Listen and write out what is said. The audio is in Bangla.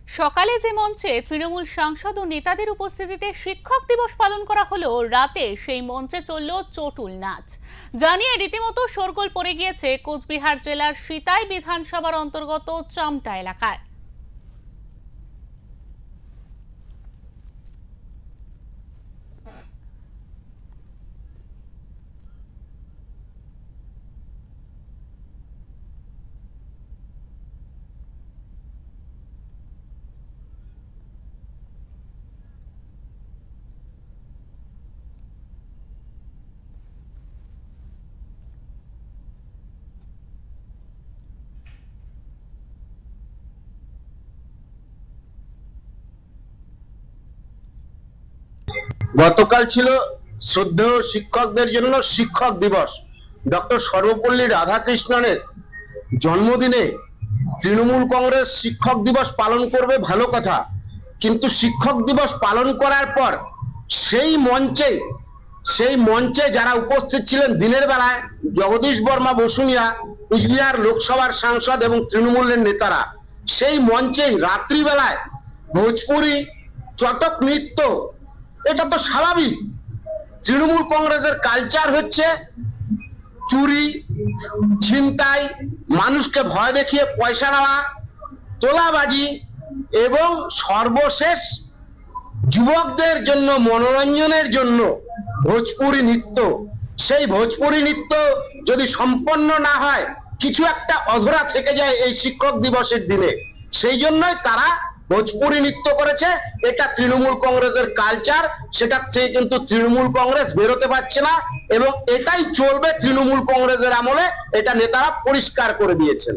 সকালে যে মঞ্চে তৃণমূল সাংসদ ও নেতাদের উপস্থিতিতে শিক্ষক দিবস পালন করা হলো, রাতে সেই মঞ্চে চলল চটুল নাচ। জানিয়ে রীতিমতো শোরগোল পড়ে গিয়েছে কোচবিহার জেলার সিতাই বিধানসভার অন্তর্গত চামটা এলাকায়। গতকাল ছিল শ্রদ্ধেয় শিক্ষকদের জন্য শিক্ষক দিবস। ডক্টর সর্বপল্লী রাধাকৃষ্ণনের জন্মদিনে তৃণমূল কংগ্রেস শিক্ষক দিবস পালন করবে, ভালো কথা, কিন্তু শিক্ষক দিবস পালন করার পর সেই মঞ্চে যারা উপস্থিত ছিলেন দিনের বেলায় জগদীশ বর্মা বসুনিয়া, কুচবিহার লোকসভার সাংসদ এবং তৃণমূলের নেতারা, সেই মঞ্চেই রাত্রিবেলায় ভোজপুরি চটক নৃত্য। এটা তো স্বাভাবিক। তৃণমূল কংগ্রেসের কালচার হচ্ছে চুরি, ছিনতাই, মানুষকে ভয় দেখিয়ে পয়সা নেওয়া, তোলাবাজি এবং সর্বশেষ যুবকদের জন্য মনোরঞ্জনের জন্য ভোজপুরি নৃত্য। সেই ভোজপুরি নৃত্য যদি সম্পন্ন না হয়, কিছু একটা অধরা থেকে যায় এই শিক্ষক দিবসের দিনে। সেই জন্যই তারা ভোজপুরি নৃত্য করেছে। এটা তৃণমূল কংগ্রেসের কালচার, সেটা থেকে কিন্তু তৃণমূল কংগ্রেস বেরোতে পারছে না এবং এটাই চলবে তৃণমূল কংগ্রেসের আমলে। এটা নেতারা পরিষ্কার করে দিয়েছেন।